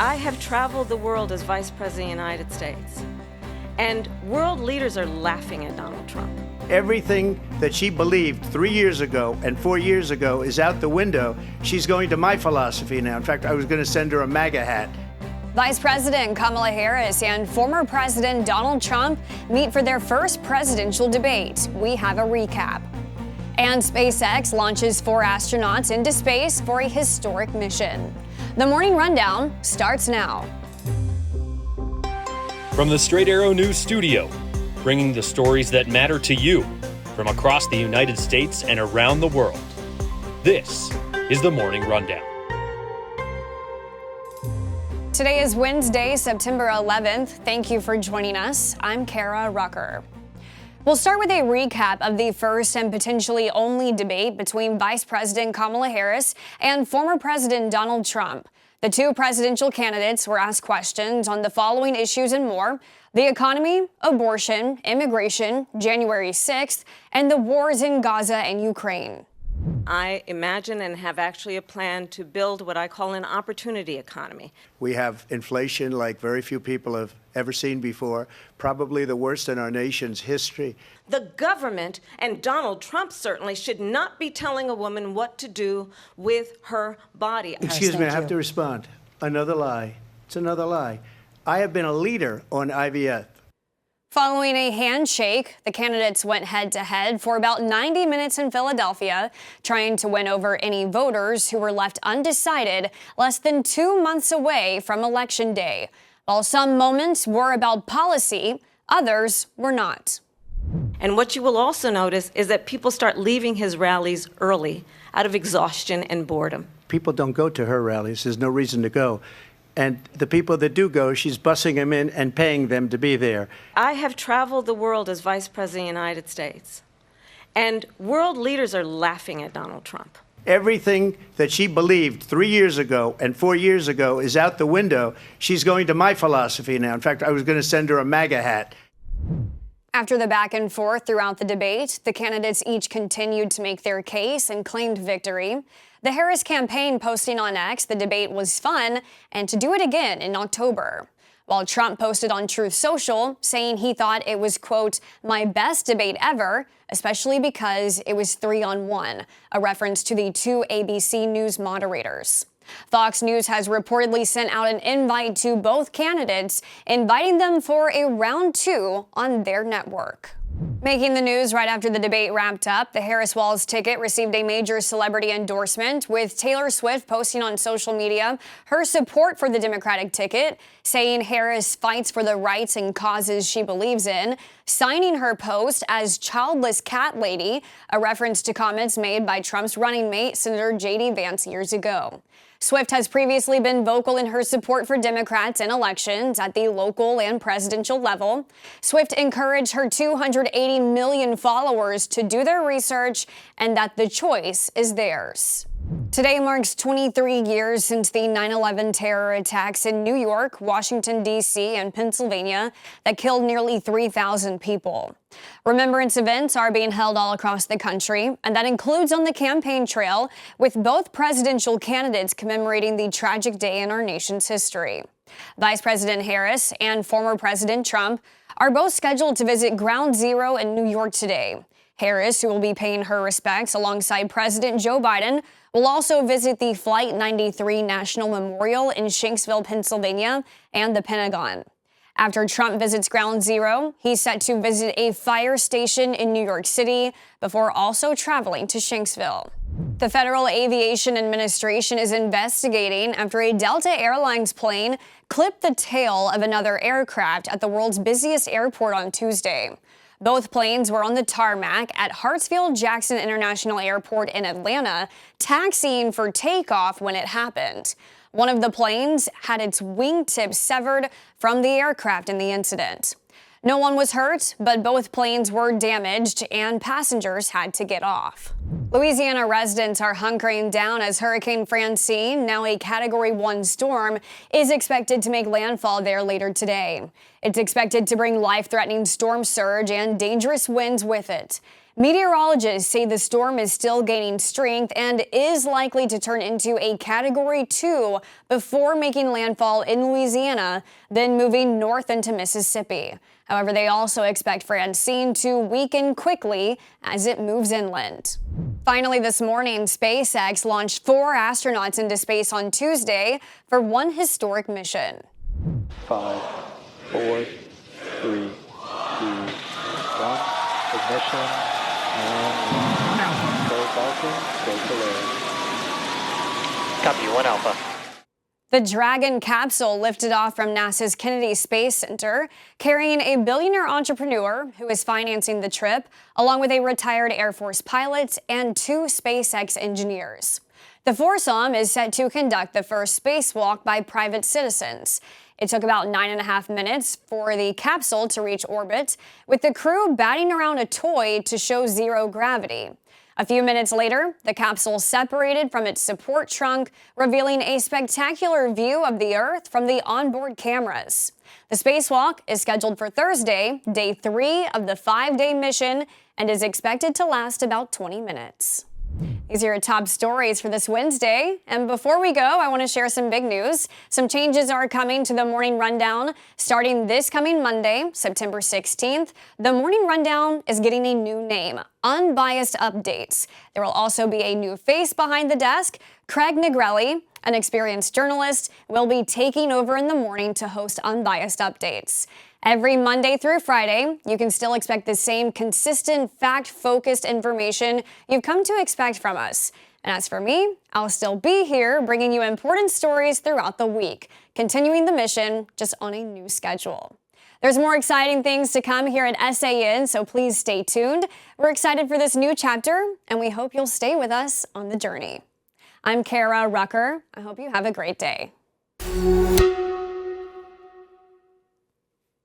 I have traveled the world as Vice President of the United States, and world leaders are laughing at Donald Trump. Everything that she believed 3 years ago and 4 years ago is out the window. She's going to my philosophy now. In fact, I was going to send her a MAGA hat. Vice President Kamala Harris and former President Donald Trump meet for their first presidential debate. We have a recap. And SpaceX launches 4 astronauts into space for a historic mission. The Morning Rundown starts now. From the Straight Arrow News Studio, bringing the stories that matter to you from across the United States and around the world. This is the Morning Rundown. Today is Wednesday, September 11th. Thank you for joining us. I'm Kara Rucker. We'll start with a recap of the first and potentially only debate between Vice President Kamala Harris and former President Donald Trump. The two presidential candidates were asked questions on the following issues and more: the economy, abortion, immigration, January 6th, and the wars in Gaza and Ukraine. I imagine and have actually a plan to build what I call an opportunity economy. We have inflation like very few people have ever seen before, probably the worst in our nation's history. The government, and Donald Trump certainly, should not be telling a woman what to do with her body. Excuse me, I have to respond. Another lie. It's another lie. I have been a leader on IVF. Following a handshake, the candidates went head-to-head for about 90 minutes in Philadelphia, trying to win over any voters who were left undecided less than 2 months away from Election Day. While some moments were about policy, others were not. And what you will also notice is that people start leaving his rallies early out of exhaustion and boredom. People don't go to her rallies. There's no reason to go. And the people that do go, she's bussing them in and paying them to be there. I have traveled the world as Vice President of the United States, and world leaders are laughing at Donald Trump. Everything that she believed 3 years ago and 4 years ago is out the window. She's going to my philosophy now. In fact, I was going to send her a MAGA hat. After the back and forth throughout the debate, the candidates each continued to make their case and claimed victory. The Harris campaign posting on X the debate was fun and to do it again in October. While Trump posted on Truth Social saying he thought it was, quote, my best debate ever, especially because it was 3-on-1, a reference to the 2 ABC News moderators. Fox News has reportedly sent out an invite to both candidates, inviting them for a round 2 on their network. Making the news right after the debate wrapped up, the Harris Walls ticket received a major celebrity endorsement, with Taylor Swift posting on social media her support for the Democratic ticket, saying Harris fights for the rights and causes she believes in, signing her post as Childless Cat Lady, a reference to comments made by Trump's running mate, Senator J.D. Vance, years ago. Swift has previously been vocal in her support for Democrats in elections at the local and presidential level. Swift encouraged her 280 million followers to do their research and that the choice is theirs. Today marks 23 years since the 9/11 terror attacks in New York, Washington, D.C., and Pennsylvania that killed nearly 3,000 people. Remembrance events are being held all across the country, and that includes on the campaign trail, with both presidential candidates commemorating the tragic day in our nation's history. Vice President Harris and former President Trump are both scheduled to visit Ground Zero in New York today. Harris, who will be paying her respects alongside President Joe Biden, will also visit the Flight 93 National Memorial in Shanksville, Pennsylvania, and the Pentagon. After Trump visits Ground Zero, he's set to visit a fire station in New York City before also traveling to Shanksville. The Federal Aviation Administration is investigating after a Delta Airlines plane clipped the tail of another aircraft at the world's busiest airport on Tuesday. Both planes were on the tarmac at Hartsfield-Jackson International Airport in Atlanta, taxiing for takeoff when it happened. One of the planes had its wingtip severed from the aircraft in the incident. No one was hurt, but both planes were damaged and passengers had to get off. Louisiana residents are hunkering down as Hurricane Francine, now a Category 1 storm, is expected to make landfall there later today. It's expected to bring life-threatening storm surge and dangerous winds with it. Meteorologists say the storm is still gaining strength and is likely to turn into a Category 2 before making landfall in Louisiana, then moving north into Mississippi. However, they also expect Francine to weaken quickly as it moves inland. Finally, this morning, SpaceX launched 4 astronauts into space on Tuesday for one historic mission. 5, 4, 3, 2, 1. Ignition and go Falcon, go Polaris. Copy 1 Alpha. The Dragon capsule lifted off from NASA's Kennedy Space Center, carrying a billionaire entrepreneur who is financing the trip, along with a retired Air Force pilot and 2 SpaceX engineers. The foursome is set to conduct the first spacewalk by private citizens. It took about 9.5 minutes for the capsule to reach orbit, with the crew batting around a toy to show zero gravity. A few minutes later, the capsule separated from its support trunk, revealing a spectacular view of the Earth from the onboard cameras. The spacewalk is scheduled for Thursday, day 3 of the 5-day mission, and is expected to last about 20 minutes. These are your top stories for this Wednesday. And before we go, I want to share some big news. Some changes are coming to the Morning Rundown. Starting this coming Monday, September 16th, the Morning Rundown is getting a new name, Unbiased Updates. There will also be a new face behind the desk. Craig Negrelli, an experienced journalist, will be taking over in the morning to host Unbiased Updates. Every Monday through Friday, you can still expect the same consistent, fact-focused information you've come to expect from us. And as for me, I'll still be here bringing you important stories throughout the week, continuing the mission just on a new schedule. There's more exciting things to come here at SAN, so please stay tuned. We're excited for this new chapter, and we hope you'll stay with us on the journey. I'm Kara Rucker. I hope you have a great day.